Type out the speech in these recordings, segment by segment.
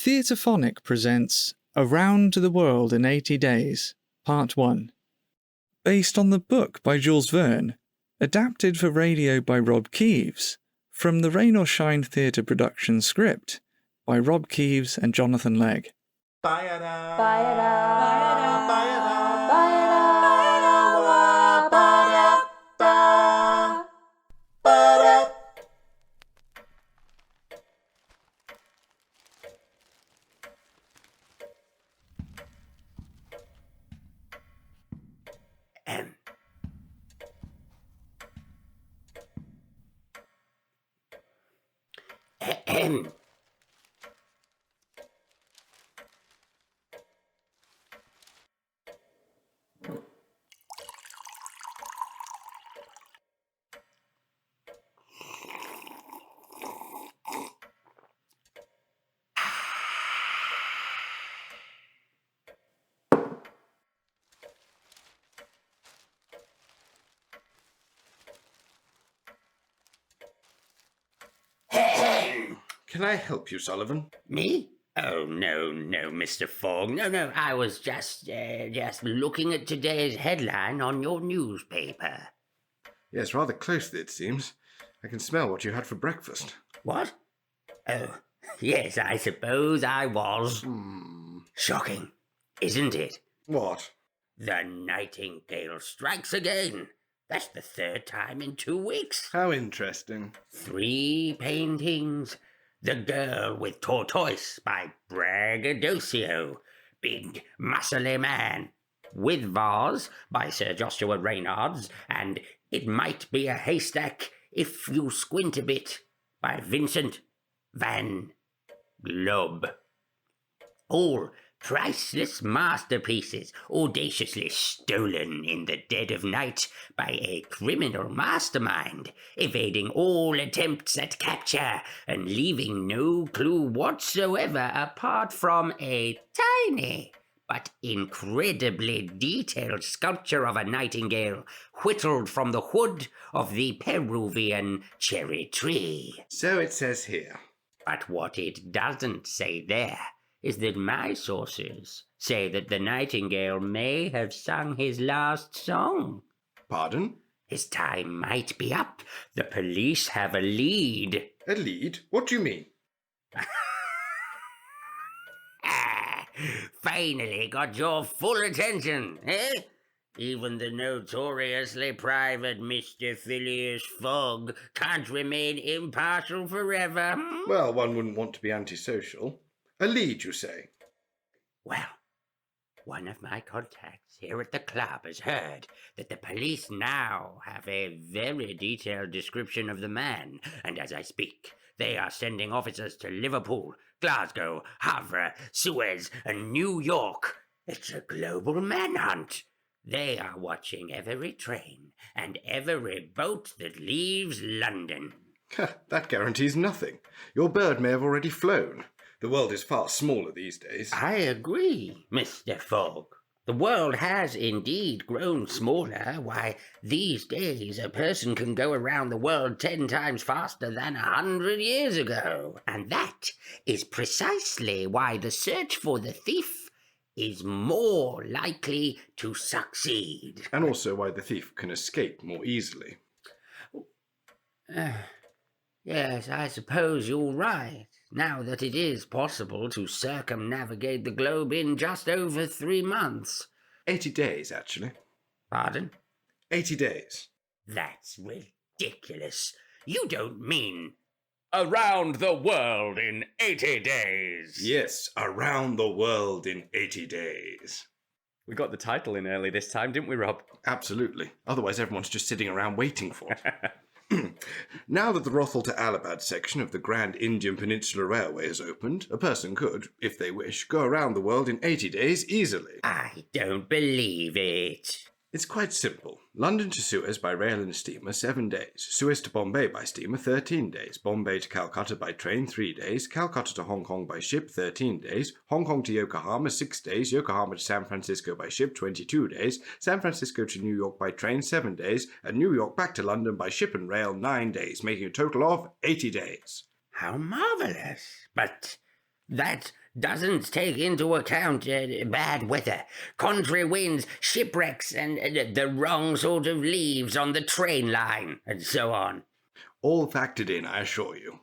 Theatrephonic presents Around the World in 80 Days, Part 1. Based on the book by Jules Verne, adapted for radio by Rob Keeves, from the Rain or Shine Theatre production script by Rob Keeves and Jonathan Legg. Can I help you, Sullivan? Me? Oh, no, Mr. Fogg. No, I was just looking at today's headline on your newspaper. Yes, rather closely, it seems. I can smell what you had for breakfast. What? Oh, yes, I suppose I was. Shocking, isn't it? What? The nightingale strikes again. That's the third time in 2 weeks. How interesting. 3 paintings. The Girl with Tortoise by Braggadocio. Big, muscly man. With Vase by Sir Joshua Reynolds. And It Might Be a Haystack If You Squint a Bit by Vincent van Gogh. All priceless masterpieces audaciously stolen in the dead of night by a criminal mastermind, evading all attempts at capture and leaving no clue whatsoever apart from a tiny but incredibly detailed sculpture of a nightingale whittled from the wood of the Peruvian cherry tree. So it says here. But what it doesn't say there is that my sources say that the nightingale may have sung his last song. Pardon? His time might be up. The police have a lead. A lead? What do you mean? Finally got your full attention, eh? Even the notoriously private Mr. Phileus Fogg can't remain impartial forever. Well, one wouldn't want to be antisocial. A lead, you say? Well, one of my contacts here at the club has heard that the police now have a very detailed description of the man, and as I speak, they are sending officers to Liverpool, Glasgow, Havre, Suez, and New York. It's a global manhunt. They are watching every train and every boat that leaves London. That guarantees nothing. Your bird may have already flown. The world is far smaller these days. I agree, Mr. Fogg. The world has indeed grown smaller. Why, these days a person can go around the world 10 times faster than 100 years ago. And that is precisely why the search for the thief is more likely to succeed. And also why the thief can escape more easily. Yes, I suppose you're right. Now that it is possible to circumnavigate the globe in just over 3 months. 80 days, actually. Pardon? 80 days. That's ridiculous. You don't mean around the world in 80 days? Yes, around the world in 80 days. We got the title in early this time, didn't we, Rob? Absolutely. Otherwise everyone's just sitting around waiting for it. Now that the Rothal to Allahabad section of the Grand Indian Peninsula Railway has opened, a person could, if they wish, go around the world in 80 days easily. I don't believe it. It's quite simple. London to Suez by rail and steamer, 7 days. Suez to Bombay by steamer, 13 days. Bombay to Calcutta by train, 3 days. Calcutta to Hong Kong by ship, 13 days. Hong Kong to Yokohama, 6 days. Yokohama to San Francisco by ship, 22 days. San Francisco to New York by train, 7 days. And New York back to London by ship and rail, 9 days, making a total of 80 days. How marvellous. But that doesn't take into account bad weather, contrary winds, shipwrecks, and the wrong sort of leaves on the train line, and so on. All factored in, I assure you.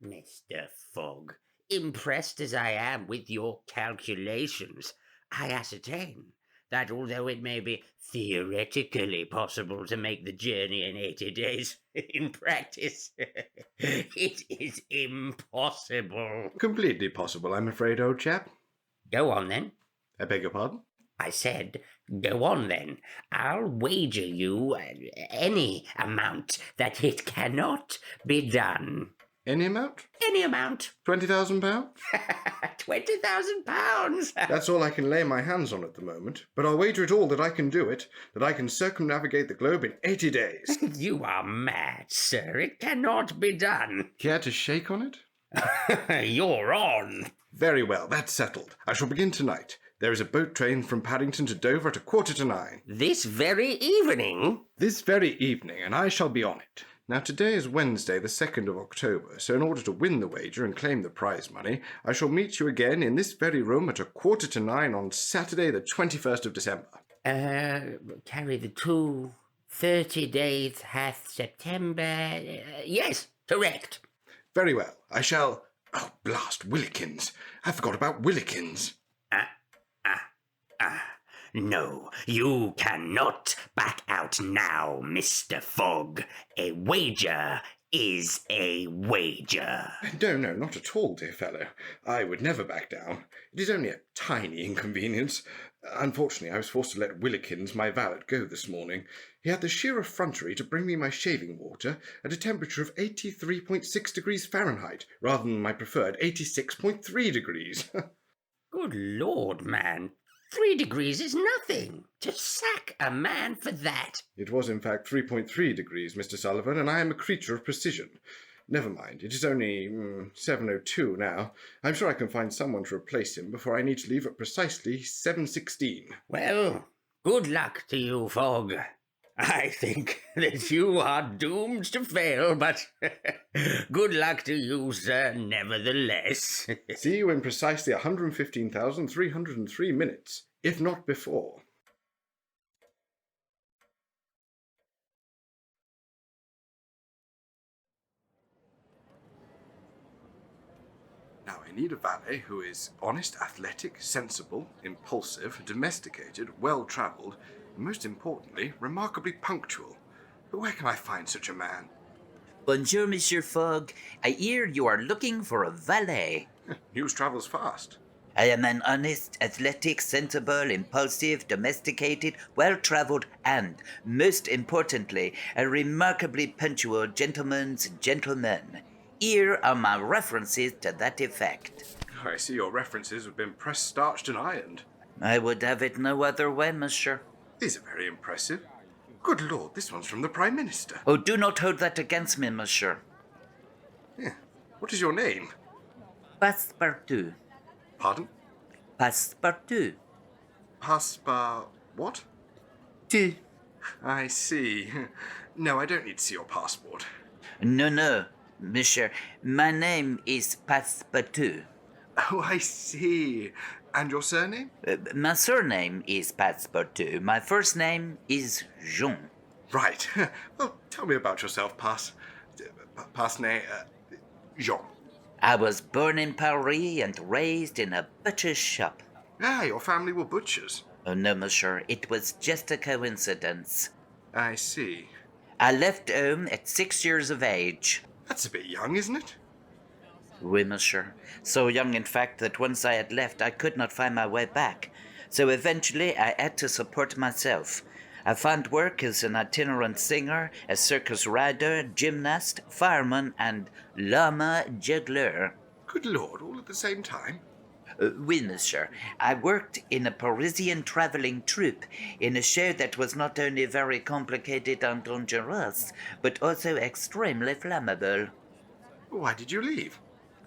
Mr. Fogg, impressed as I am with your calculations, I ascertain that although it may be theoretically possible to make the journey in 80 days, in practice, it is impossible. Completely possible, I'm afraid, old chap. Go on, then. I beg your pardon? I said, go on, then. I'll wager you any amount that it cannot be done. Any amount? Any amount. £20,000? £20,000. That's all I can lay my hands on at the moment, but I'll wager it all that I can do it, that I can circumnavigate the globe in 80 days. You are mad, sir. It cannot be done. Care to shake on it? You're on. Very well, that's settled. I shall begin tonight. There is a boat train from Paddington to Dover at 9:15. This very evening? This very evening, and I shall be on it. Now, today is Wednesday, the 2nd of October, so in order to win the wager and claim the prize money, I shall meet you again in this very room at 9:15 on Saturday, the 21st of December. Carry the 30 days hath September. Yes, correct. Very well. I shall... Oh, blast, Willikins. I forgot about Willikins. No, you cannot back out now, Mr. Fogg. A wager is a wager. No, not at all, dear fellow. I would never back down. It is only a tiny inconvenience. Unfortunately, I was forced to let Willikins, my valet, go this morning. He had the sheer effrontery to bring me my shaving water at a temperature of 83.6 degrees Fahrenheit, rather than my preferred 86.3 degrees. Good Lord, man. 3 degrees is nothing. To sack a man for that. It was, in fact, 3.3 degrees, Mr. Sullivan, and I am a creature of precision. Never mind, it is only 7:02 now. I'm sure I can find someone to replace him before I need to leave at precisely 7:16. Well, good luck to you, Fogg. I think that you are doomed to fail, but good luck to you, sir, nevertheless. See you in precisely 115,303 minutes, if not before. Now, I need a valet who is honest, athletic, sensible, impulsive, domesticated, well-travelled, and most importantly, remarkably punctual. But where can I find such a man? Bonjour, Monsieur Fogg. I hear you are looking for a valet. News travels fast. I am an honest, athletic, sensible, impulsive, domesticated, well-traveled, and, most importantly, a remarkably punctual gentleman's gentleman. Here are my references to that effect. Oh, I see your references have been pressed, starched, and ironed. I would have it no other way, monsieur. These are very impressive. Good Lord, this one's from the Prime Minister. Oh, do not hold that against me, monsieur. Yeah. What is your name? Passpartout. Pardon? Passpartout. What? Tu. I see. No, I don't need to see your passport. No, monsieur. My name is Passpartout. Oh, I see. And your surname? My surname is Passpartout. My first name is Jean. Right. Well, tell me about yourself, Jean. I was born in Paris and raised in a butcher's shop. Ah, your family were butchers. Oh, no, monsieur. It was just a coincidence. I see. I left home at 6 years of age. That's a bit young, isn't it? Oui, monsieur. So young, in fact, that once I had left, I could not find my way back. So eventually, I had to support myself. I found work as an itinerant singer, a circus rider, gymnast, fireman, and llama juggler. Good Lord, all at the same time? Oui, monsieur. I worked in a Parisian traveling troupe, in a show that was not only very complicated and dangerous, but also extremely flammable. Why did you leave?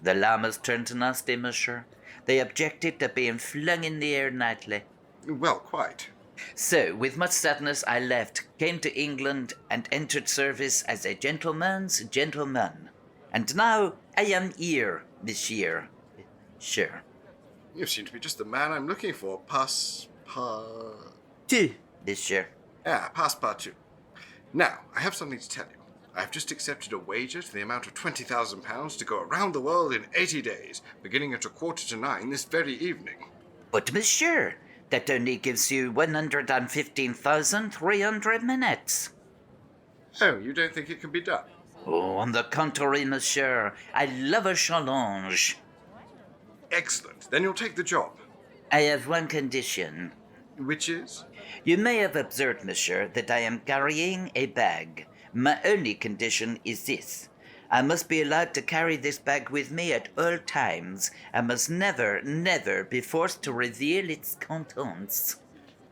The llamas turned nasty, monsieur. They objected to being flung in the air nightly. Well, quite. So, with much sadness, I left, came to England, and entered service as a gentleman's gentleman. And now I am here this year. Sure. You seem to be just the man I'm looking for. Two, monsieur. Passpartout. Now, I have something to tell you. I have just accepted a wager to the amount of £20,000 to go around the world in 80 days, beginning at 9:15 this very evening. But monsieur, that only gives you 115,300 minutes. Oh, you don't think it can be done? Oh, on the contrary, monsieur, I love a challenge. Excellent. Then you'll take the job. I have one condition. Which is? You may have observed, monsieur, that I am carrying a bag. My only condition is this. I must be allowed to carry this bag with me at all times. I must never, never be forced to reveal its contents.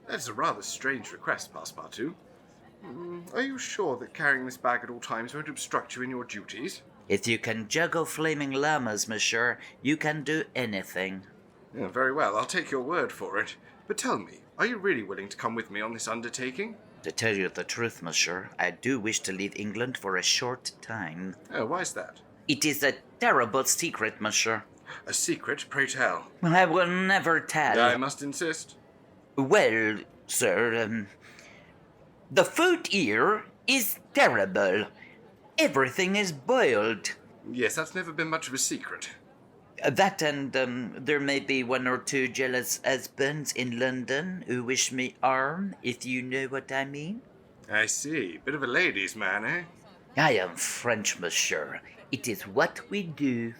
That's a rather strange request, Passpartout. Are you sure that carrying this bag at all times won't obstruct you in your duties? If you can juggle flaming llamas, monsieur, you can do anything. Yeah, very well, I'll take your word for it. But tell me, are you really willing to come with me on this undertaking? To tell you the truth, monsieur, I do wish to leave England for a short time. Oh, why's that? It is a terrible secret, monsieur. A secret, pray tell. I will never tell. I must insist. Well, sir, the food here is terrible. Everything is boiled. Yes, that's never been much of a secret. That and there may be one or two jealous husbands in London who wish me harm, if you know what I mean. I see. Bit of a ladies' man, eh? I am French, monsieur. It is what we do.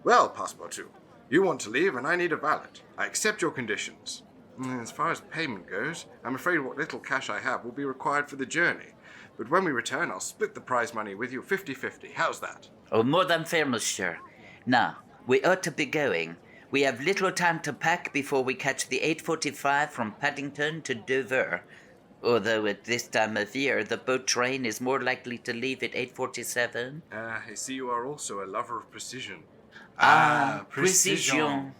Well, Passpartout, you want to leave and I need a valet. I accept your conditions. As far as payment goes, I'm afraid what little cash I have will be required for the journey. But when we return, I'll split the prize money with you 50-50. How's that? Oh, more than fair, monsieur. Now, we ought to be going. We have little time to pack before we catch the 8:45 from Paddington to Dover. Although at this time of year, the boat train is more likely to leave at 8:47. I see you are also a lover of precision. Precision.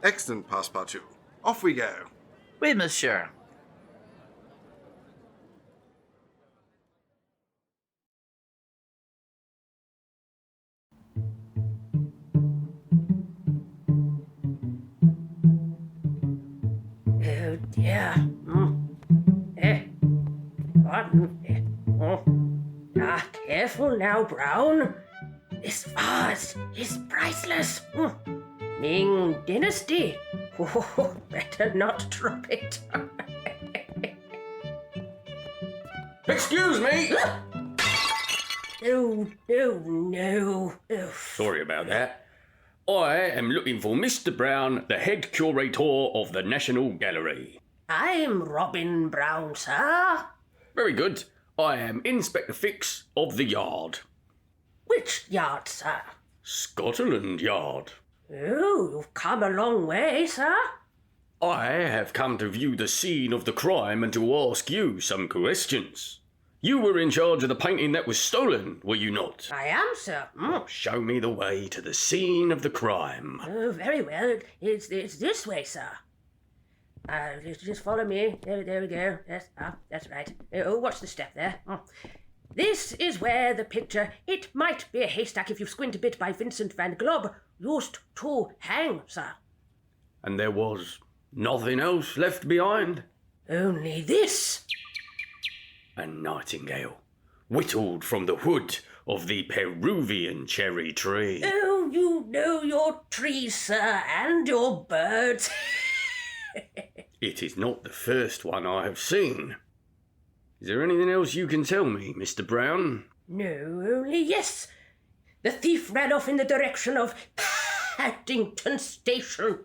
Excellent, Passpartout. Off we go. Oui, monsieur. Oh dear. Careful now, Brown. This vase is priceless. Ming Dynasty. Oh, better not drop it. Excuse me! No. Oh. Sorry about that. I am looking for Mr. Brown, the head curator of the National Gallery. I'm Robin Brown, sir. Very good. I am Inspector Fix of the Yard. Which yard, sir? Scotland Yard. Oh, you've come a long way, sir. I have come to view the scene of the crime and to ask you some questions. You were in charge of the painting that was stolen, were you not? I am, sir. Show me the way to the scene of the crime. Oh, very well. It's this way, sir. Just follow me. There we go. Yes, that's right. Oh, watch the step there. This is where the picture "It Might Be a Haystack If You Squint a Bit" by Vincent van Gogh used to hang, sir. And there was nothing else left behind? Only this. A nightingale, whittled from the wood of the Peruvian cherry tree. Oh, you know your trees, sir, and your birds. It is not the first one I have seen. Is there anything else you can tell me, Mr. Brown? No, only yes. The thief ran off in the direction of Paddington Station.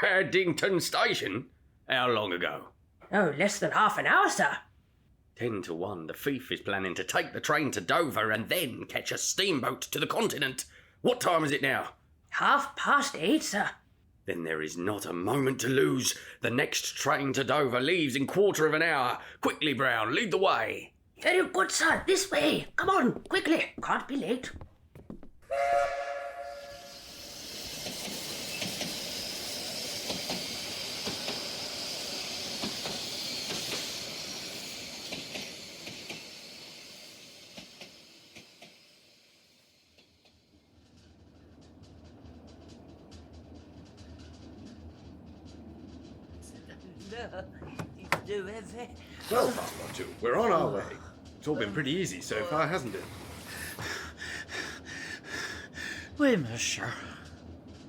Paddington Station? How long ago? Oh, less than half an hour, sir. 10 to 1, the thief is planning to take the train to Dover and then catch a steamboat to the continent. What time is it now? 8:30, sir. Then there is not a moment to lose. The next train to Dover leaves in 1/4 of an hour. Quickly, Brown, lead the way. Very good, sir. This way. Come on, quickly. Can't be late. Well, Passpartout, we're on our way. It's all been pretty easy so far, hasn't it? Oui, monsieur.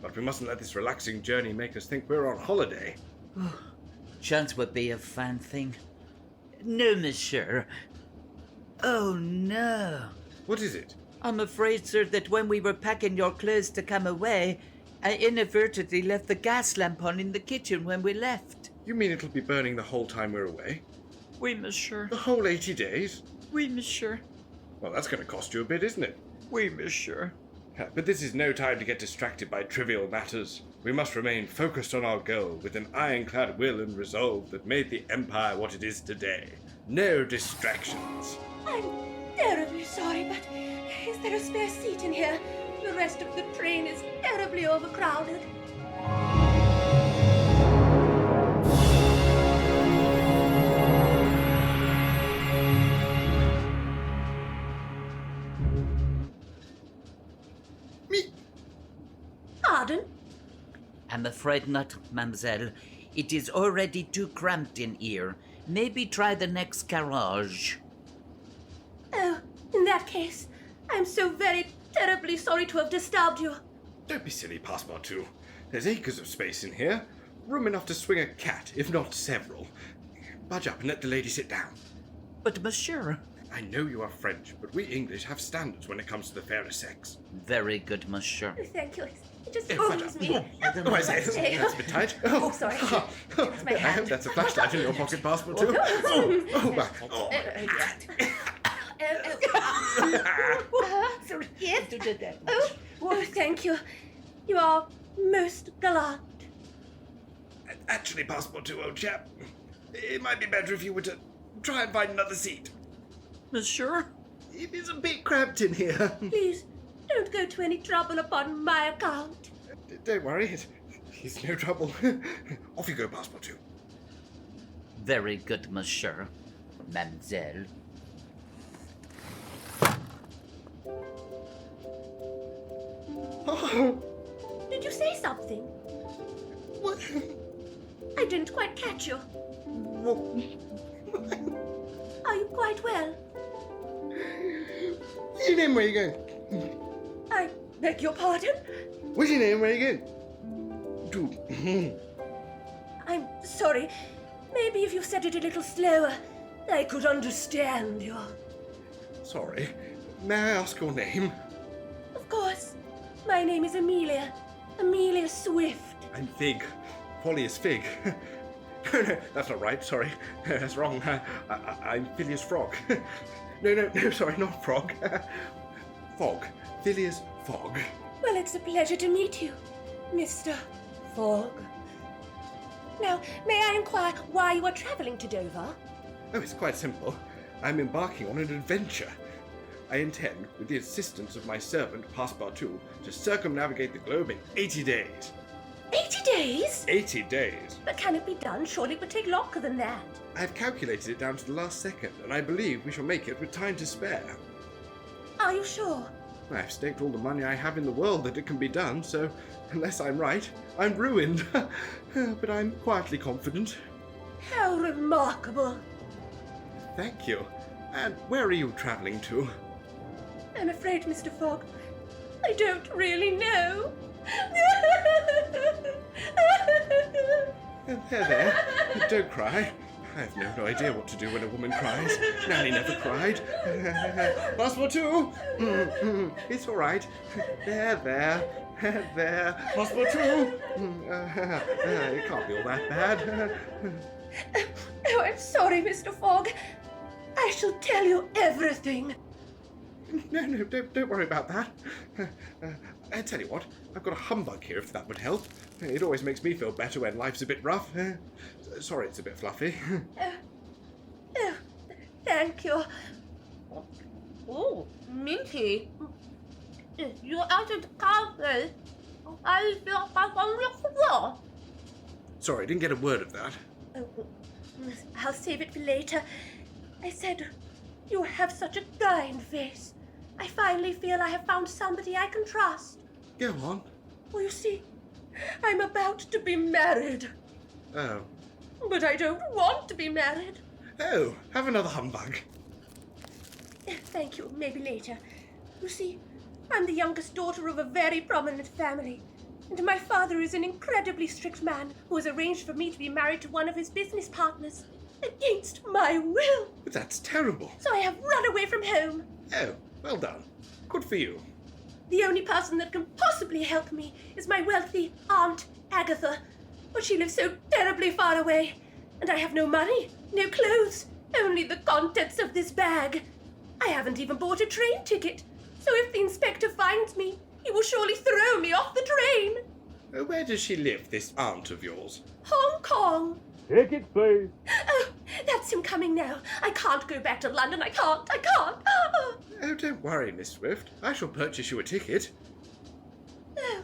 But we mustn't let this relaxing journey make us think we're on holiday. Chance would be a fine thing. No, monsieur. Oh, no. What is it? I'm afraid, sir, that when we were packing your clothes to come away, I inadvertently left the gas lamp on in the kitchen when we left. You mean it'll be burning the whole time we're away? Oui, monsieur. The whole 80 days? Oui, monsieur. Well, that's going to cost you a bit, isn't it? Oui, monsieur. But this is no time to get distracted by trivial matters. We must remain focused on our goal with an ironclad will and resolve that made the Empire what it is today. No distractions. I'm terribly sorry, but is there a spare seat in here? The rest of the train is terribly overcrowded. Pardon? I'm afraid not, mademoiselle. It is already too cramped in here. Maybe try the next carriage. Oh, in that case, I'm so very terribly sorry to have disturbed you. Don't be silly, Passpartout. There's acres of space in here. Room enough to swing a cat, if not several. Budge up and let the lady sit down. But, monsieur... I know you are French, but we English have standards when it comes to the fairer sex. Very good, monsieur. Oh, thank you. It just Budge bothers up. me. Oh, I say, that's a bit tight. Oh, sorry. It's my I hand. hope that's a flashlight in your pocket, Passpartout. Oh. Sorry. Yes. Oh, thank you. You are most gallant. Actually, Passpartout, old chap, it might be better if you were to try and find another seat. Monsieur? It is a bit cramped in here. Please, don't go to any trouble upon my account. Don't worry, it's no trouble. Off you go, Passpartout. Very good, monsieur. Mademoiselle. Oh, Did you say something? what? I didn't quite catch you. Are you quite well? What's your name? Where you going? I beg your pardon? What's your name? Where you going? I'm sorry. Maybe if you said it a little slower, I could understand you. Sorry. May I ask your name? Of course. My name is Amelia. Amelia Swift. I'm Fig. Phileus Fig. No, that's not right. Sorry. That's wrong. I'm Phileus Frog. No, sorry, not Frog. Fogg. Phileus Fogg. Well, it's a pleasure to meet you, Mr. Fogg. Now, may I inquire why you are travelling to Dover? Oh, it's quite simple. I'm embarking on an adventure. I intend, with the assistance of my servant, Passpartout, to circumnavigate the globe in 80 days. 80 days? 80 days. But can it be done? Surely it would take longer than that. I've calculated it down to the last second, and I believe we shall make it with time to spare. Are you sure? I've staked all the money I have in the world that it can be done, so unless I'm right, I'm ruined. But I'm quietly confident. How remarkable. Thank you. And where are you travelling to? I'm afraid, Mr. Fogg, I don't really know. There. Don't cry. I have no idea what to do when a woman cries. Nanny never cried. Passpartout! It's all right. There. Passpartout! It can't be all that bad. Oh, I'm sorry, Mr. Fogg. I shall tell you everything. No, don't worry about that. I tell you what, I've got a humbug here if that would help. It always makes me feel better when life's a bit rough. Sorry it's a bit fluffy. Oh, thank you. Oh, Minty. You added coffee. I feel wonderful. Sorry, I didn't get a word of that. Oh, I'll save it for later. I said, you have such a kind face. I finally feel I have found somebody I can trust. Go on. Well, you see, I'm about to be married. Oh. But I don't want to be married. Oh, have another humbug. Thank you, maybe later. You see, I'm the youngest daughter of a very prominent family, and my father is an incredibly strict man who has arranged for me to be married to one of his business partners, against my will. But that's terrible. So I have run away from home. Oh, well done. Good for you. The only person that can possibly help me is my wealthy Aunt Agatha, but she lives so terribly far away, and I have no money, no clothes, only the contents of this bag. I haven't even bought a train ticket, so if the inspector finds me, he will surely throw me off the train. Where does she live, this aunt of yours? Hong Kong. Tickets, please. Oh, that's him coming now. I can't go back to London. I can't. Oh, don't worry, Miss Swift. I shall purchase you a ticket. Oh,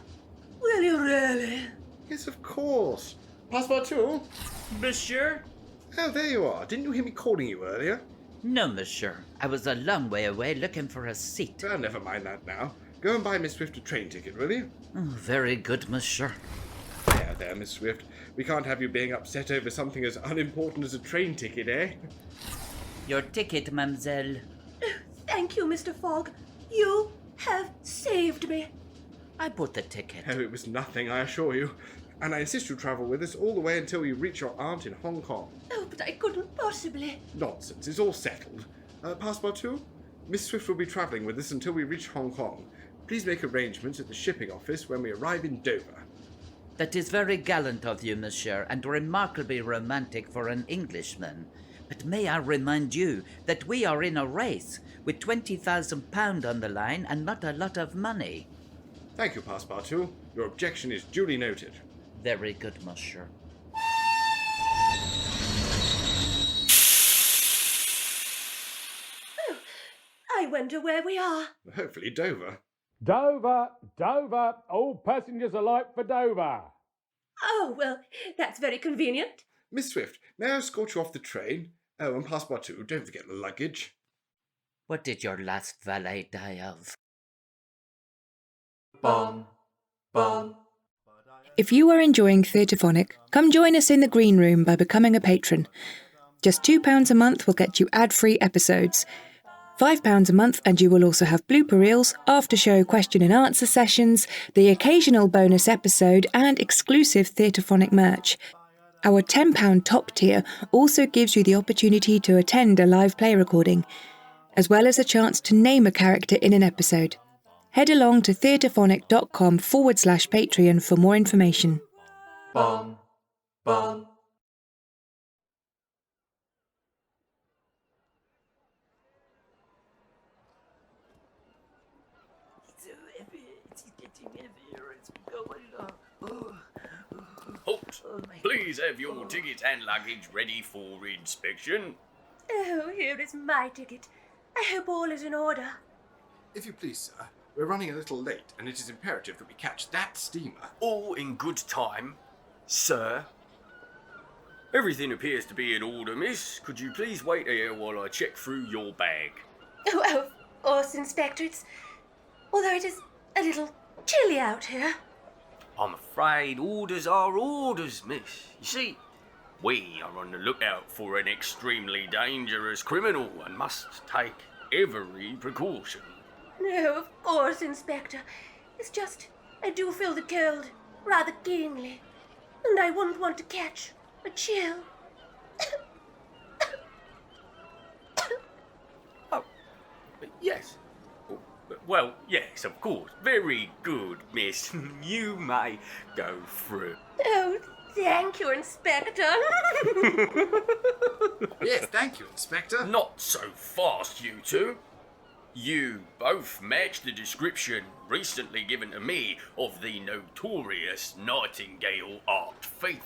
will you really? Yes, of course. Passpartout? Monsieur? Oh, there you are. Didn't you hear me calling you earlier? No, monsieur. I was a long way away looking for a seat. Well, never mind that now. Go and buy Miss Swift a train ticket, will you? Oh, very good, monsieur. There, Miss Swift. We can't have you being upset over something as unimportant as a train ticket, eh? Your ticket, mademoiselle. Thank you, Mr. Fogg. You have saved me. I bought the ticket. Oh, it was nothing, I assure you. And I insist you travel with us all the way until you reach your aunt in Hong Kong. Oh, but I couldn't possibly. Nonsense, it's all settled. Passpartout? Miss Swift will be travelling with us until we reach Hong Kong. Please make arrangements at the shipping office when we arrive in Dover. That is very gallant of you, monsieur, and remarkably romantic for an Englishman. But may I remind you that we are in a race, with £20,000 on the line and not a lot of money. Thank you, Passpartout. Your objection is duly noted. Very good, monsieur. Oh, I wonder where we are. Hopefully Dover. Dover, Dover. All passengers alight for Dover. Oh, well, that's very convenient. Miss Swift, may I escort you off the train? Oh, and Passpartout, don't forget the luggage. What did your last valet die of? Bum, bum. If you are enjoying Theatrephonic, come join us in the green room by becoming a patron. Just £2 a month will get you ad-free episodes. £5 a month and you will also have blooper reels, after-show question and answer sessions, the occasional bonus episode and exclusive Theatrephonic merch. Our £10 top tier also gives you the opportunity to attend a live play recording, as well as a chance to name a character in an episode. Head along to theatrephonic.com/Patreon for more information. Bum, bum. Halt! Please have your ticket and luggage ready for inspection. Oh, here is my ticket. I hope all is in order. If you please, sir, we're running a little late, and it is imperative that we catch that steamer. All in good time, sir. Everything appears to be in order, miss. Could you please wait here while I check through your bag? Oh, of course, Inspector. Although it is a little chilly out here. I'm afraid orders are orders, miss. You see, we are on the lookout for an extremely dangerous criminal and must take every precaution. No, of course, Inspector. It's just I do feel the cold rather keenly, and I wouldn't want to catch a chill. Oh, yes. Well, yes, of course. Very good, miss. You may go through. Oh, thank you, Inspector. Yes, thank you, Inspector. Not so fast, you two. You both match the description recently given to me of the notorious Nightingale art thief.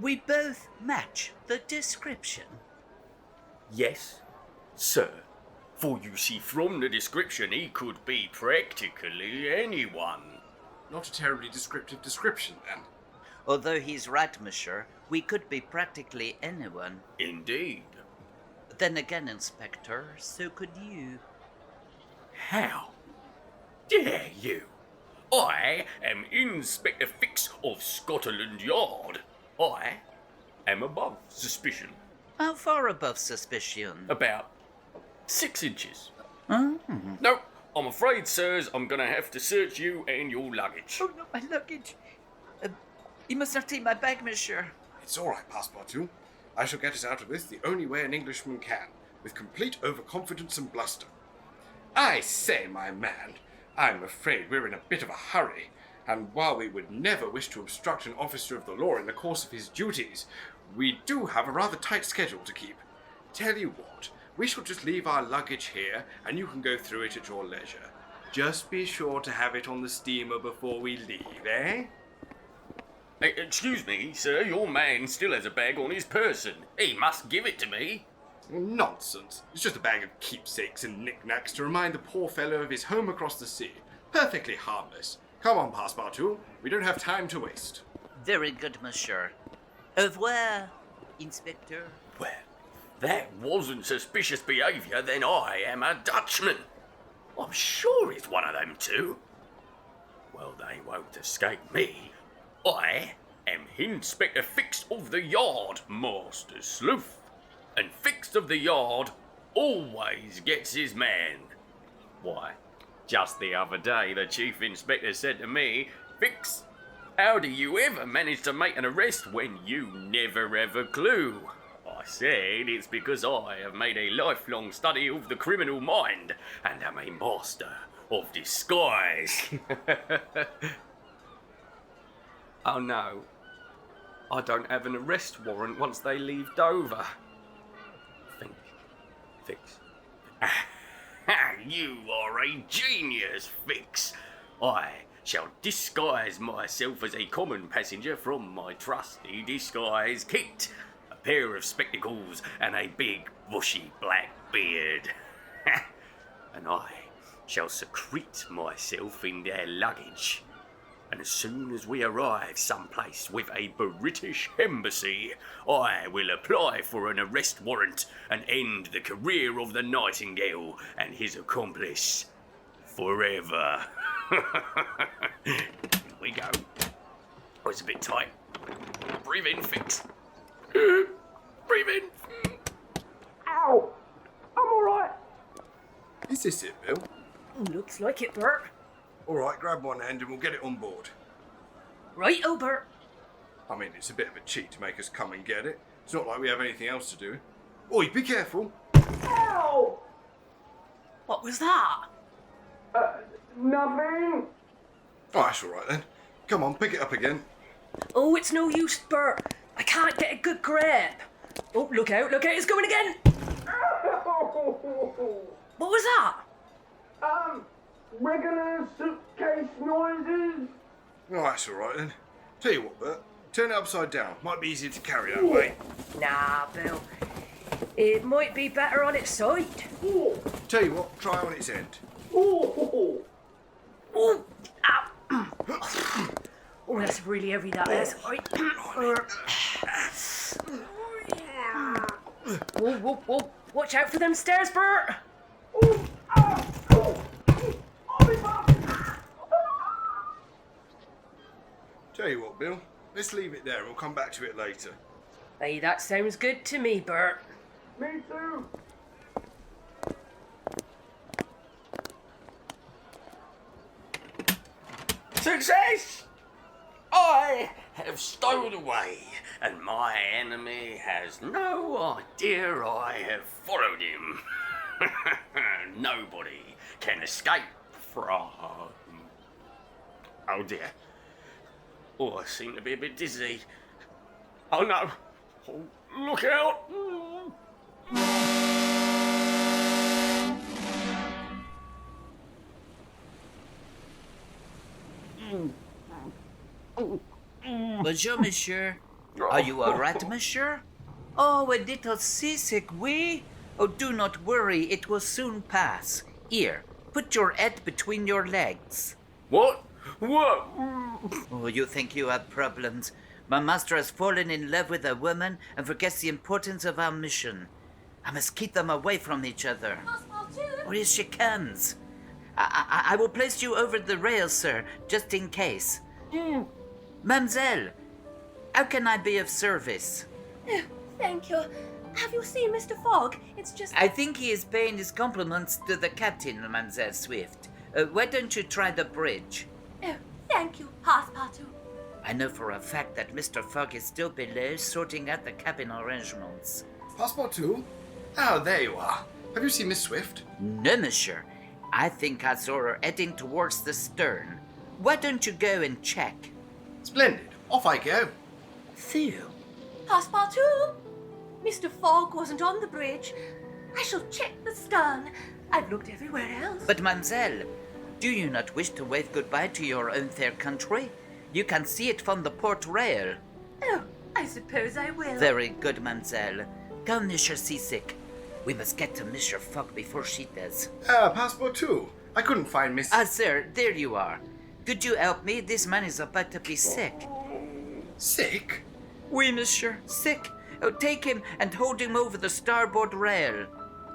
We both match the description. Yes, sir. For you see, from the description, he could be practically anyone. Not a terribly descriptive description, then. Although he's right, monsieur, we could be practically anyone. Indeed. Then again, Inspector, so could you. How dare you? I am Inspector Fix of Scotland Yard. I am above suspicion. How far above suspicion? About 6 inches. Oh. No, I'm afraid, sirs, I'm gonna have to search you and your luggage. Oh, no, my luggage. You must not take my bag, monsieur. It's all right, Passpartout. I shall get us out of this the only way an Englishman can, with complete overconfidence and bluster. I say, my man, I'm afraid we're in a bit of a hurry, and while we would never wish to obstruct an officer of the law in the course of his duties, we do have a rather tight schedule to keep. Tell you what, we shall just leave our luggage here, and you can go through it at your leisure. Just be sure to have it on the steamer before we leave, eh? Hey, excuse me, sir, your man still has a bag on his person. He must give it to me. Nonsense. It's just a bag of keepsakes and knickknacks to remind the poor fellow of his home across the sea. Perfectly harmless. Come on, Passpartout. We don't have time to waste. Very good, monsieur. Au revoir, Inspector. Well, that wasn't suspicious behaviour, then I am a Dutchman. I'm sure it's one of them two. Well, they won't escape me. I am Inspector Fix of the Yard, Master Sleuth. And Fix of the Yard always gets his man. Why, just the other day the Chief Inspector said to me, Fix, how do you ever manage to make an arrest when you never have a clue? I said it's because I have made a lifelong study of the criminal mind and am a master of disguise. Oh no, I don't have an arrest warrant once they leave Dover. Fix. You are a genius, Fix. I shall disguise myself as a common passenger from my trusty disguise kit, a pair of spectacles and a big bushy black beard. And I shall secrete myself in their luggage. And as soon as we arrive someplace with a British embassy, I will apply for an arrest warrant and end the career of the Nightingale and his accomplice forever. Here we go. Oh, it's a bit tight. Breathe in, Fix. Breathe in. Ow! I'm alright. Is this it, Bill? Looks like it, Bert. All right, grab one hand and we'll get it on board. Right, Bert. I mean, it's a bit of a cheat to make us come and get it. It's not like we have anything else to do. Oi, be careful. Ow! What was that? Nothing. Oh, that's all right then. Come on, pick it up again. Oh, it's no use, Bert. I can't get a good grip. Oh, look out, it's going again. What was that? Regular suitcase noises. Oh, that's all right then. Tell you what, Bert. Turn it upside down. Might be easier to carry that way. Nah, Bill. It might be better on its side. Tell you what, try on its end. Oh, ow. Oh, that's really heavy, that is. Whoa. Watch out for them stairs, Bert. Tell you what, Bill. Let's leave it there and we'll come back to it later. Hey, that sounds good to me, Bert. Me too. Success! I have stowed away, and my enemy has no idea I have followed him. Nobody can escape from... Oh dear. Oh, I seem to be a bit dizzy. Oh no! Oh, look out! Bonjour, monsieur. Are you all right, monsieur? Oh, a little seasick, oui? Oh, do not worry, it will soon pass. Here, put your head between your legs. What? What? Oh, you think you have problems. My master has fallen in love with a woman and forgets the importance of our mission. I must keep them away from each other. Or here she comes. I will place you over the rail, sir, just in case. Mademoiselle, how can I be of service? Oh, thank you. Have you seen Mr. Fogg? It's just... I think he is paying his compliments to the captain, Mademoiselle Swift. Why don't you try the bridge? Oh, thank you, Passpartout. I know for a fact that Mr. Fogg is still below sorting out the cabin arrangements. Passpartout? Oh, there you are. Have you seen Miss Swift? No, monsieur. I think I saw her heading towards the stern. Why don't you go and check? Splendid. Off I go. Theo. Passpartout! Mr. Fogg wasn't on the bridge. I shall check the stern. I've looked everywhere else. But, mademoiselle, do you not wish to wave goodbye to your own fair country? You can see it from the port rail. Oh, I suppose I will. Very good, mademoiselle. Go, Monsieur Seasick. We must get to Monsieur Fogg before she does. Passpartout. I couldn't find Miss... Ah, sir, there you are. Could you help me? This man is about to be sick. Sick? Oui, monsieur, sick. Oh, take him and hold him over the starboard rail.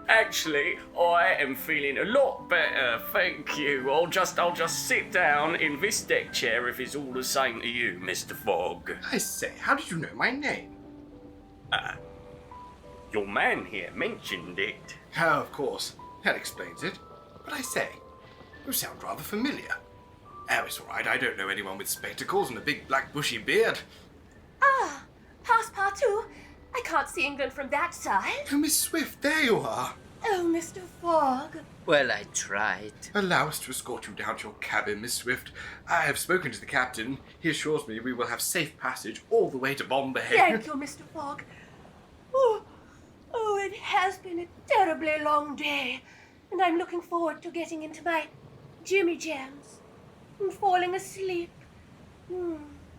Actually, I am feeling a lot better, thank you. I'll just sit down in this deck chair if it's all the same to you, Mr. Fogg. I say, how did you know my name? Your man here mentioned it. Oh, of course. That explains it. But I say, you sound rather familiar. Oh, it's all right. I don't know anyone with spectacles and a big black bushy beard. Ah, Passpartout. I can't see England from that side. Oh, Miss Swift, there you are. Oh, Mr. Fogg. Well, I tried. Allow us to escort you down to your cabin, Miss Swift. I have spoken to the captain. He assures me we will have safe passage all the way to Bombay. Thank you, Mr. Fogg. Oh, it has been a terribly long day, and I'm looking forward to getting into my Jimmy Jams and falling asleep.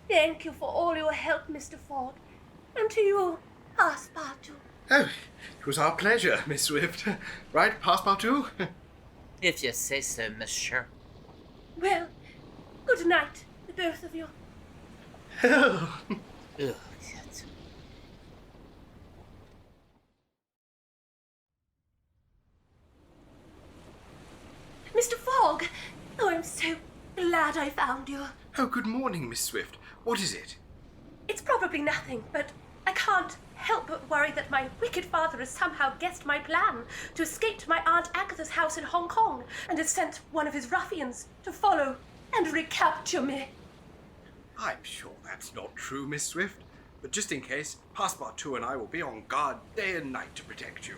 Thank you for all your help, Mr. Fogg, and to you, Passpartout. Oh, it was our pleasure, Miss Swift. Right, Passpartout? If you say so, monsieur. Well, good night, the both of you. Oh. Ugh, yes. Mr. Fogg! Oh, I'm so glad I found you. Oh, good morning, Miss Swift. What is it? It's probably nothing, but I can't help but worry that my wicked father has somehow guessed my plan to escape to my Aunt Agatha's house in Hong Kong and has sent one of his ruffians to follow and recapture me. I'm sure that's not true, Miss Swift. But just in case, Passpartout and I will be on guard day and night to protect you.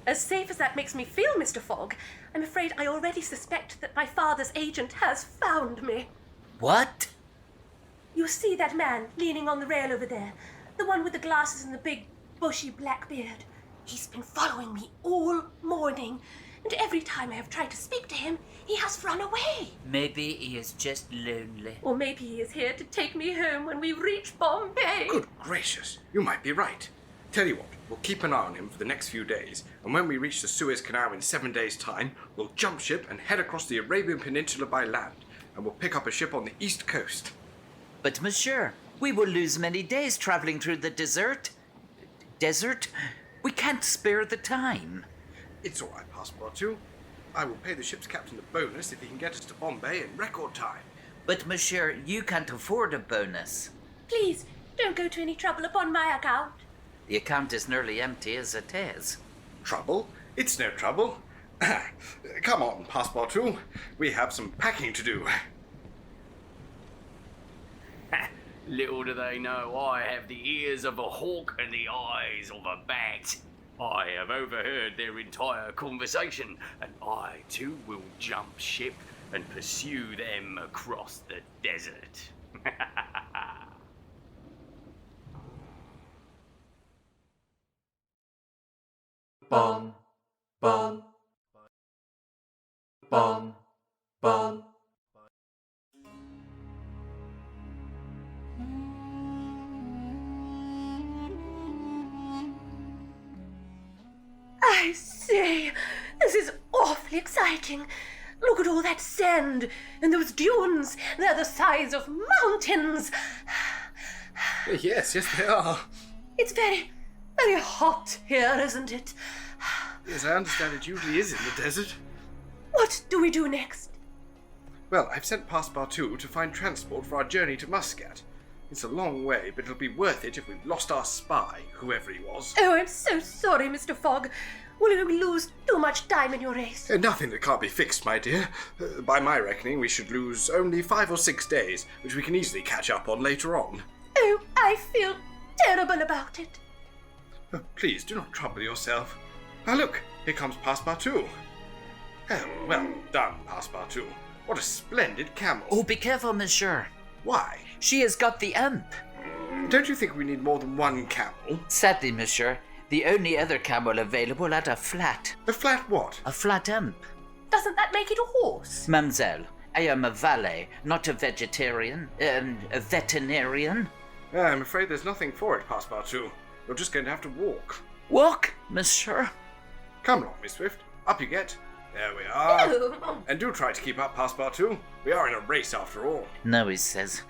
As safe as that makes me feel, Mr. Fogg, I'm afraid I already suspect that my father's agent has found me. What? You see that man leaning on the rail over there? The one with the glasses and the big, bushy black beard. He's been following me all morning, and every time I have tried to speak to him, he has run away. Maybe he is just lonely. Or maybe he is here to take me home when we reach Bombay. Good gracious, you might be right. Tell you what, we'll keep an eye on him for the next few days, and when we reach the Suez Canal in 7 days' time, we'll jump ship and head across the Arabian Peninsula by land, and we'll pick up a ship on the east coast. But, monsieur, we will lose many days traveling through the desert. Desert? We can't spare the time. It's all right, Passpartout. I will pay the ship's captain a bonus if he can get us to Bombay in record time. But, monsieur, you can't afford a bonus. Please, don't go to any trouble upon my account. The account is nearly empty as it is. Trouble? It's no trouble. Come on, Passpartout. We have some packing to do. Little do they know I have the ears of a hawk and the eyes of a bat. I have overheard their entire conversation, and I too will jump ship and pursue them across the desert. Bum, bum, bum, bum. I say, this is awfully exciting. Look at all that sand and those dunes. They're the size of mountains. Yes, they are. It's very, very hot here, isn't it? Yes, I understand it usually is in the desert. What do we do next? Well, I've sent Passpartout to find transport for our journey to Muscat. It's a long way, but it'll be worth it if we've lost our spy, whoever he was. Oh, I'm so sorry, Mr. Fogg. Will you lose too much time in your race? Nothing that can't be fixed, my dear. By my reckoning, we should lose only 5 or 6 days, which we can easily catch up on later on. Oh, I feel terrible about it. Oh, please, do not trouble yourself. Ah, look, here comes Passpartout. Oh, well done, Passpartout. What a splendid camel. Oh, be careful, monsieur. Why? She has got the ump. Don't you think we need more than one camel? Sadly, monsieur, the only other camel available had a flat. A flat what? A flat ump. Doesn't that make it a horse? Mademoiselle, I am a valet, not a vegetarian, a veterinarian. I'm afraid there's nothing for it, Passpartout. You're just going to have to walk. Walk, monsieur. Come along, Miss Swift. Up you get. There we are. Oh. And do try to keep up, Passpartout. We are in a race after all. No, he says.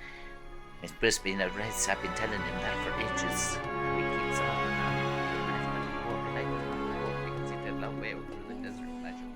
It's supposed to be in a race. I've been telling him that for ages. He keeps on. Because he did a long way over through the desert. And I shouldn't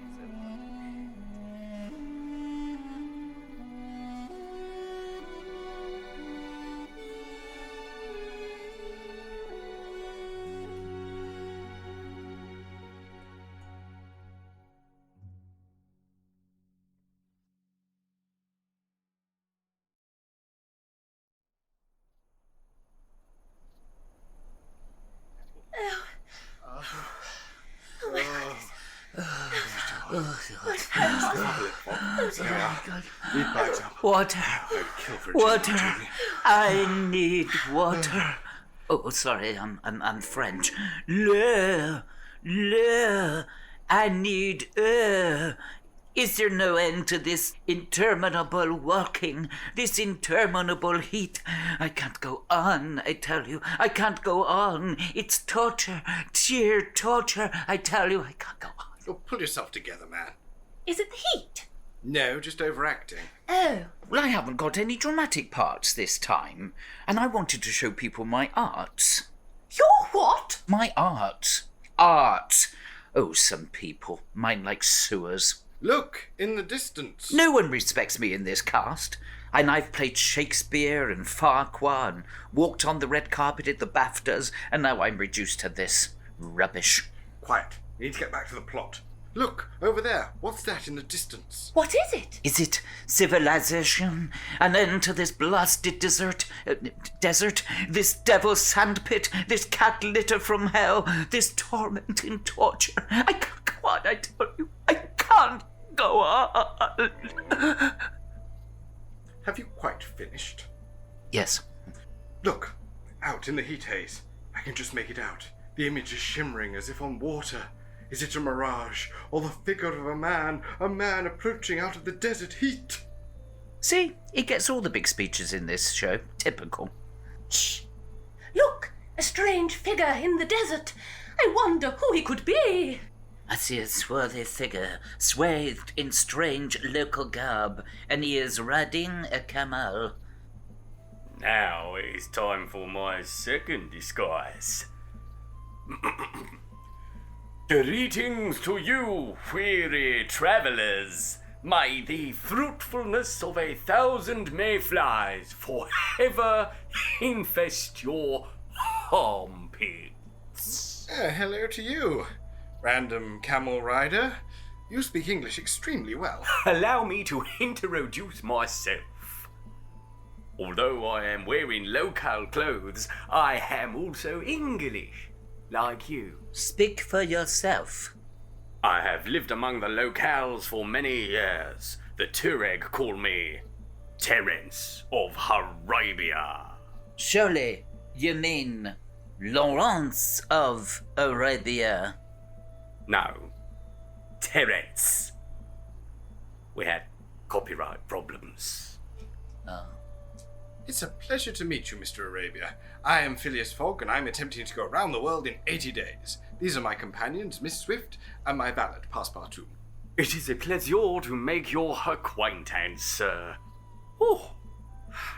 Oh my goodness. Lead bags up. Water. Kill for Water. Jammy. I need water. Oh, sorry, I'm French. Le. I need Is there no end to this interminable walking, this interminable heat? I can't go on, I tell you. I can't go on. It's torture, sheer torture. I tell you, I can't go on. You'll pull yourself together, man. Is it the heat? No, just overacting. Oh. Well, I haven't got any dramatic parts this time, and I wanted to show people my arts. Your what? My arts. Arts. Oh, some people. Mine like sewers. Look, in the distance. No one respects me in this cast. And I've played Shakespeare and Farquhar and walked on the red carpet at the BAFTAs, and now I'm reduced to this rubbish. Quiet. We need to get back to the plot. Look, over there. What's that in the distance? What is it? Is it civilization? An end to this blasted desert, this devil's sandpit, this cat litter from hell, this tormenting torture? I can't go on, I tell you. I can't go on. Have you quite finished? Yes. Look, out in the heat haze. I can just make it out. The image is shimmering as if on water. Is it a mirage, or the figure of a man approaching out of the desert heat? See, he gets all the big speeches in this show. Typical. Shh! Look! A strange figure in the desert. I wonder who he could be. I see a swarthy figure, swathed in strange local garb, and he is riding a camel. Now it's time for my second disguise. Greetings to you, weary travellers. May the fruitfulness of 1,000 mayflies forever infest your armpits. Hello to you, random camel rider. You speak English extremely well. Allow me to introduce myself. Although I am wearing local clothes, I am also English. Like you. Speak for yourself. I have lived among the locals for many years. The Tuareg call me Terence of Arabia. Surely you mean Lawrence of Arabia? No, Terence. We had copyright problems. Oh. It's a pleasure to meet you, Mr. Arabia. I am Phileus Fogg, and I'm attempting to go around the world in 80 days. These are my companions, Miss Swift, and my valet, Passpartout. It is a pleasure to make your acquaintance, sir. Oh,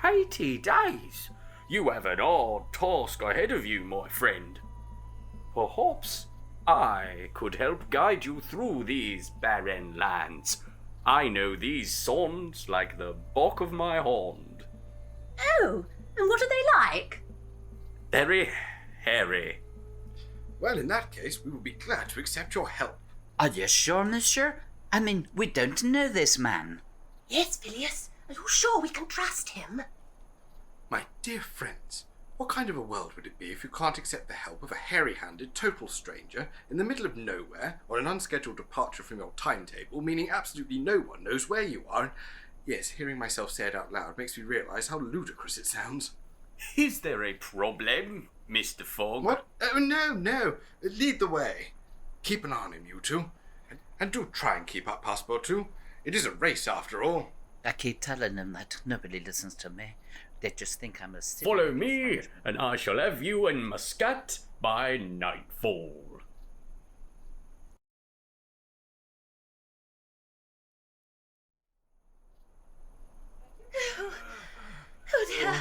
80 days. You have an odd task ahead of you, my friend. Perhaps I could help guide you through these barren lands. I know these songs like the back of my hand. Oh, And what are they like? Very hairy. Well, in that case, we will be glad to accept your help. Are you sure, monsieur? I mean, we don't know this man. Yes, Phileus. Are you sure we can trust him? My dear friends, what kind of a world would it be if you can't accept the help of a hairy-handed total stranger in the middle of nowhere on an unscheduled departure from your timetable, meaning absolutely no one knows where you are? Yes, hearing myself say it out loud makes me realise how ludicrous it sounds. Is there a problem, Mr. Fogg? What? Oh, no. Lead the way. Keep an eye on him, you two. And do try and keep up, Passpartout. It is a race, after all. I keep telling them that nobody listens to me. They just think I'm a silly... Follow me, and I shall have you in Muscat by nightfall. Oh dear.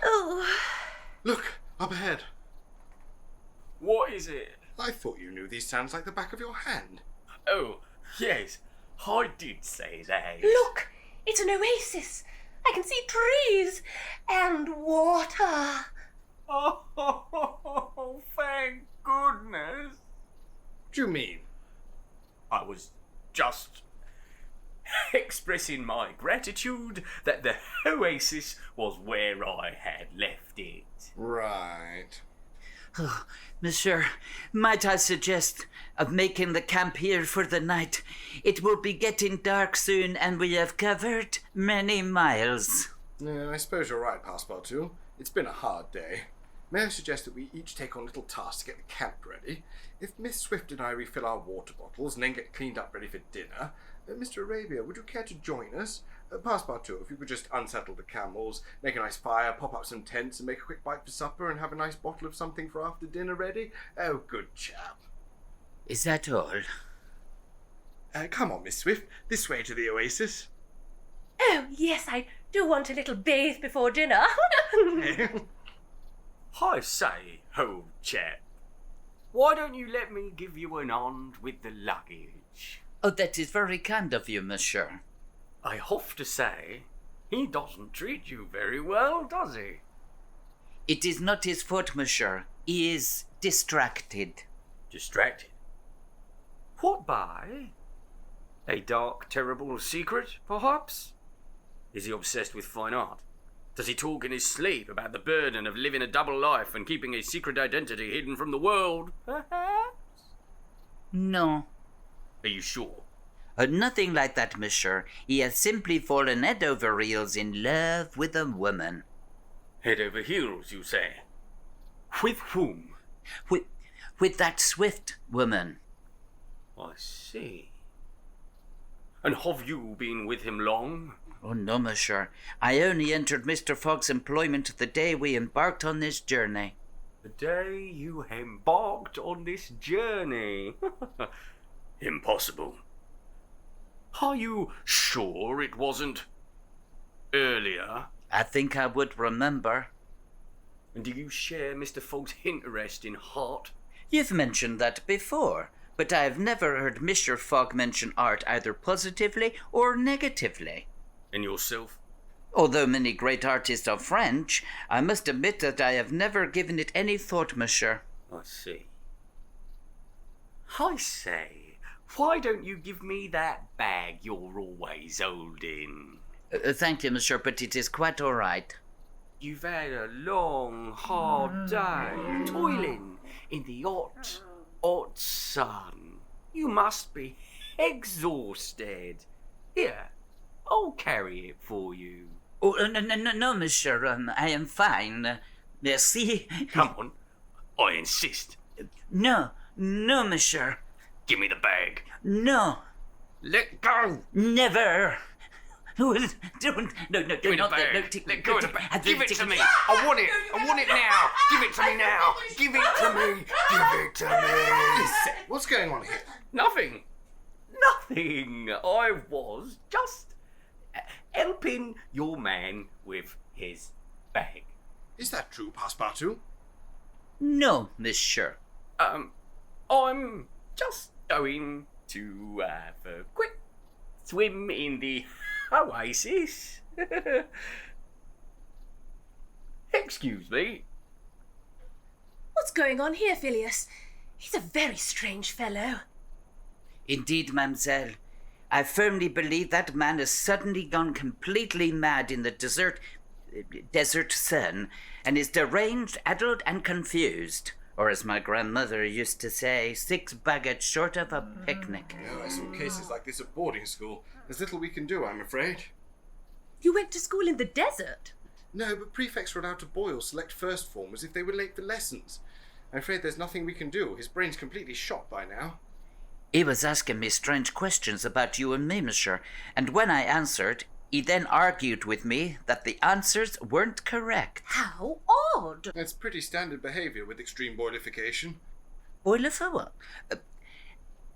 Oh. Look, up ahead. What is it? I thought you knew these sounds like the back of your hand. Oh, yes, I did say that. Look, it's an oasis. I can see trees and water. Oh, thank goodness. What do you mean? I was just expressing my gratitude that the oasis was where I had left it. Right. Oh, monsieur, might I suggest of making the camp here for the night? It will be getting dark soon, and we have covered many miles. Yeah, I suppose you're right, Passpartout. It's been a hard day. May I suggest that we each take on little tasks to get the camp ready? If Miss Swift and I refill our water bottles and then get cleaned up ready for dinner, Mr. Arabia, would you care to join us? Passpartout, if you could just unsettle the camels, make a nice fire, pop up some tents and make a quick bite for supper and have a nice bottle of something for after dinner ready? Oh, good chap. Is that all? Come on, Miss Swift, this way to the oasis. Oh, yes, I do want a little bathe before dinner. I say, old chap, why don't you let me give you an hand with the luggage? Oh, that is very kind of you, monsieur. I have to say, he doesn't treat you very well, does he? It is not his fault, monsieur. He is distracted. Distracted? What by? A dark, terrible secret, perhaps? Is he obsessed with fine art? Does he talk in his sleep about the burden of living a double life and keeping a secret identity hidden from the world, perhaps? No. Are you sure? Nothing like that, monsieur. He has simply fallen head over heels in love with a woman. Head over heels, you say? With whom? With that Swift woman. I see. And have you been with him long? Oh, no, monsieur. I only entered Mr. Fogg's employment the day we embarked on this journey. The day you embarked on this journey? Impossible. Are you sure it wasn't earlier? I think I would remember. And do you share Mr. Fogg's interest in art? You've mentioned that before, but I have never heard Mr. Fogg mention art either positively or negatively. And yourself? Although many great artists are French, I must admit that I have never given it any thought, monsieur. I see. I say, why don't you give me that bag you're always holding? Thank you, monsieur, but it is quite all right. You've had a long, hard day, toiling in the hot sun. You must be exhausted. Here, I'll carry it for you. Oh, no, monsieur, I am fine. Merci. Come on, I insist. No, monsieur. Give me the bag. No. Let go. Never. Don't. No, Give me the bag. Let go of the bag. Give it to me. I want it. I want it now. Give it to me now. Give it to me. Give it to me. What's going on here? Nothing. I was just helping your man with his bag. Is that true, Passpartout? No, monsieur. I'm just going to have a quick swim in the oasis. Excuse me. What's going on here, Phileus? He's a very strange fellow. Indeed, mademoiselle. I firmly believe that man has suddenly gone completely mad in the desert sun, and is deranged, addled, and confused. Or as my grandmother used to say, 6 baguettes short of a picnic. No, I saw cases like this at boarding school. There's little we can do, I'm afraid. You went to school in the desert? No, but prefects were allowed to boil select first formers if they were late for lessons. I'm afraid there's nothing we can do. His brain's completely shot by now. He was asking me strange questions about you and me, monsieur, and when I answered, he then argued with me that the answers weren't correct. How odd! That's pretty standard behaviour with extreme boilification. Boiler for what?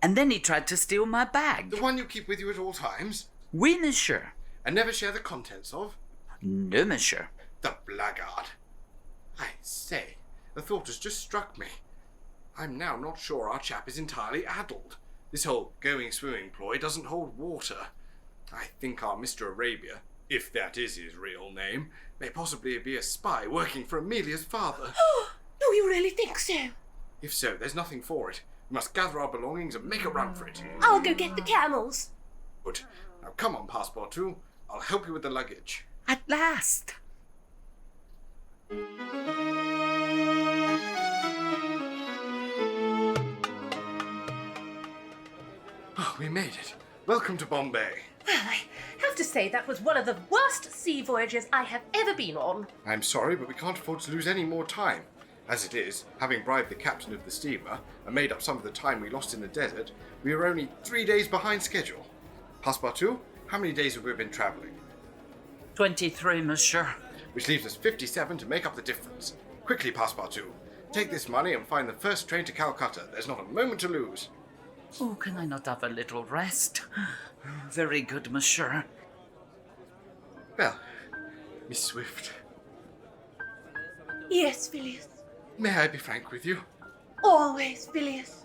And then he tried to steal my bag. The one you keep with you at all times? Oui, monsieur. And never share the contents of? No, monsieur. The blackguard. I say, the thought has just struck me. I'm now not sure our chap is entirely addled. This whole going swimming ploy doesn't hold water. I think our Mr. Arabia, if that is his real name, may possibly be a spy working for Amelia's father. Do you really think so? If so, there's nothing for it. We must gather our belongings and make a run for it. I'll go get the camels. Good. Now come on, Passpartout. I'll help you with the luggage. At last. Oh, we made it. Welcome to Bombay. Well, I have to say that was one of the worst sea voyages I have ever been on. I'm sorry, but we can't afford to lose any more time. As it is, having bribed the captain of the steamer and made up some of the time we lost in the desert, we are only 3 days behind schedule. Passpartout, how many days have we been travelling? 23, monsieur. Which leaves us 57 to make up the difference. Quickly, Passpartout. Take this money and find the first train to Calcutta. There's not a moment to lose. Oh, can I not have a little rest? Very good, monsieur. Well, Miss Swift, Yes, Phileus. may I be frank with you? Always, Phileus.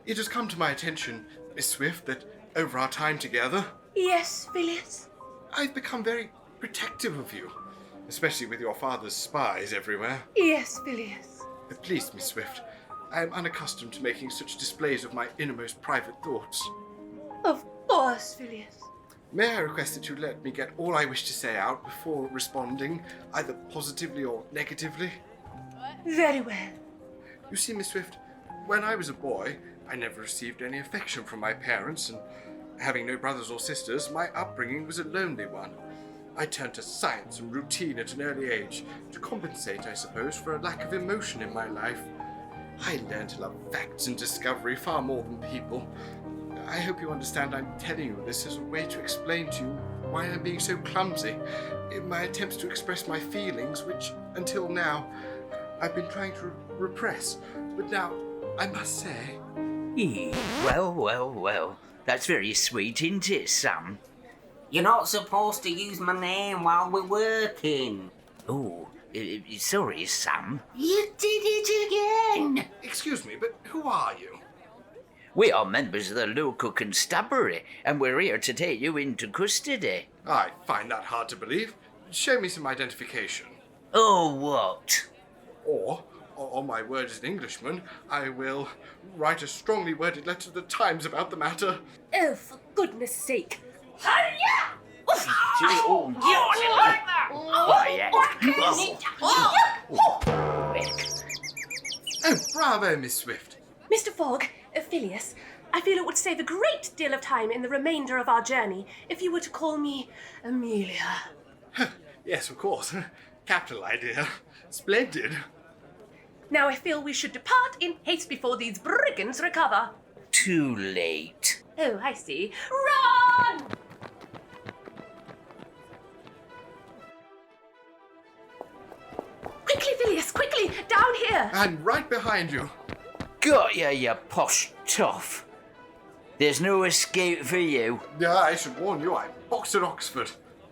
It has come to my attention, Miss Swift, that over our time together, Yes, Phileus. I've become very protective of you, especially with your father's spies everywhere. Yes, Phileus. But please, Miss Swift, I am unaccustomed to making such displays of my innermost private thoughts. Of course, Phileus. May I request that you let me get all I wish to say out before responding, either positively or negatively? Very well. You see, Miss Swift, when I was a boy, I never received any affection from my parents, and having no brothers or sisters, my upbringing was a lonely one. I turned to science and routine at an early age, to compensate, I suppose, for a lack of emotion in my life. I learned to love facts and discovery far more than people. I hope you understand I'm telling you this as a way to explain to you why I'm being so clumsy in my attempts to express my feelings, which, until now, I've been trying to repress. But now, I must say... Well. That's very sweet, isn't it, Sam? You're not supposed to use my name while we're working. Oh, sorry, Sam. You did it again! Excuse me, but who are you? We are members of the local constabulary, and we're here to take you into custody. I find that hard to believe. Show me some identification. Oh, what? Or, on my word as an Englishman, I will write a strongly worded letter to the Times about the matter. Oh, for goodness sake. Oh, bravo, Miss Swift. Mr. Fogg, Phileus, I feel it would save a great deal of time in the remainder of our journey if you were to call me Amelia. Yes, of course. Capital idea. Splendid. Now I feel we should depart in haste before these brigands recover. Too late. Oh, I see. Run! Quickly, Phileus, quickly! Down here! I'm right behind you. Got ya, you posh toff. There's no escape for you. I should warn you, I boxed at Oxford.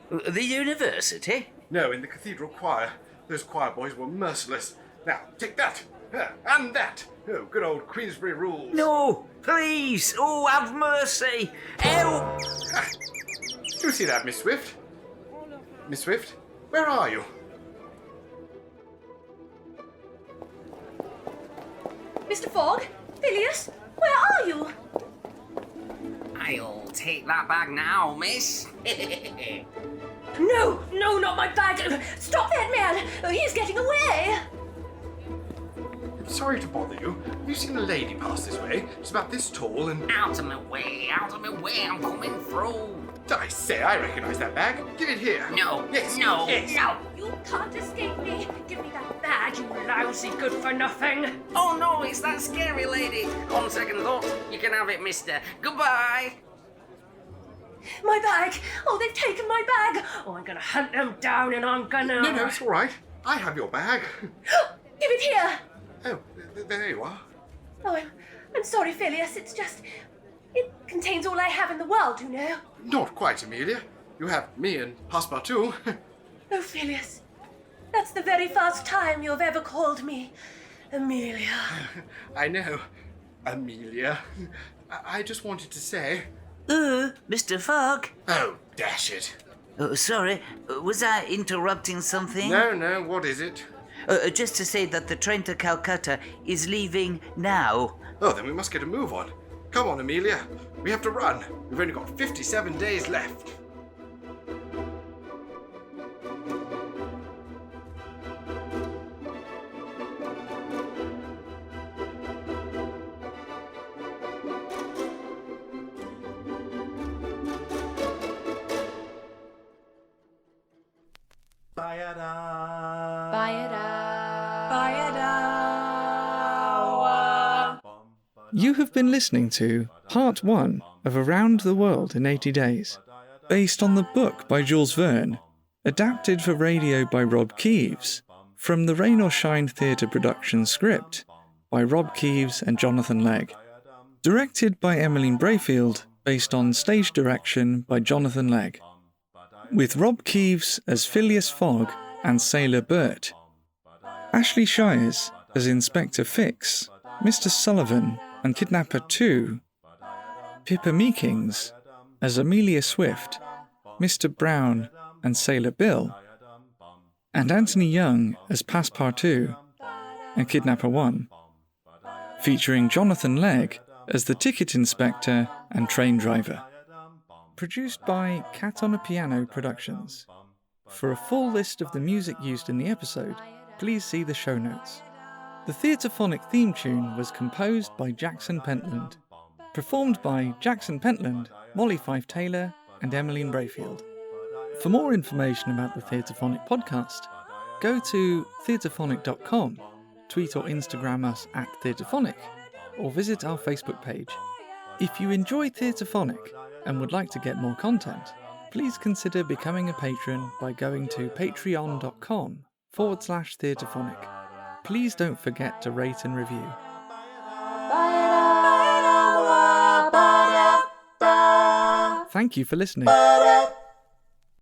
The university? No, in the cathedral choir. Those choir boys were merciless. Now, take that. And that. Oh, good old Queensbury rules. No, please. Oh, have mercy. Help. Do you see that, Miss Swift? Miss Swift, where are you? Mr. Fogg? Phileus? Where are you? I'll take that bag now, miss. No, not my bag. Stop that man. He's getting away. I'm sorry to bother you. Have you seen a lady pass this way? She's about this tall and... Out of my way, I'm coming through. I say, I recognise that bag. Give it here. No, Yes. no, Yes. no. You can't escape me. Give me that bag, you lousy good-for-nothing. Oh no, it's that scary lady. On second thought, you can have it, mister. Goodbye. My bag. Oh, they've taken my bag. Oh, I'm gonna hunt them down and I'm gonna... No, it's all right. I have your bag. Give it here. Oh, there you are. Oh, I'm sorry, Phileus. It's just... It contains all I have in the world, you know. Not quite, Amelia. You have me and Passpartout. Oh, Phileus. That's the very first time you've ever called me Amelia. I know. Amelia. I just wanted to say... Mr. Fogg. Oh, dash it. Oh, sorry, was I interrupting something? No, what is it? Just to say that the train to Calcutta is leaving now. Oh, then we must get a move on. Come on, Amelia. We have to run. We've only got 57 days left. You have been listening to Part 1 of Around the World in 80 Days, based on the book by Jules Verne, adapted for radio by Rob Keeves, from the Rain or Shine theatre production script by Rob Keeves and Jonathan Legg, directed by Emmeline Braefield, based on stage direction by Jonathan Legg, with Rob Keeves as Phileus Fogg and Sailor Bert, Ashley Shiers as Inspector Fix, Mr. Sullivan and Kidnapper 2, Pippa Meekings as Amelia Swift, Mr. Brown and Sailor Bill, and Anthony Young as Passpartout and Kidnapper 1, featuring Jonathan Legg as the ticket inspector and train driver. Produced by Cat on a Piano Productions. For a full list of the music used in the episode, please see the show notes. The Theatrephonic theme tune was composed by Jackson Pentland, performed by Jackson Pentland, Molly Fife Taylor, and Emmeline Braefield. For more information about the Theatrephonic podcast, go to theatrephonic.com, tweet or Instagram us at Theatrephonic, or visit our Facebook page. If you enjoy Theatrephonic and would like to get more content, please consider becoming a patron by going to patreon.com/Theatrephonic. Please don't forget to rate and review. Thank you for listening.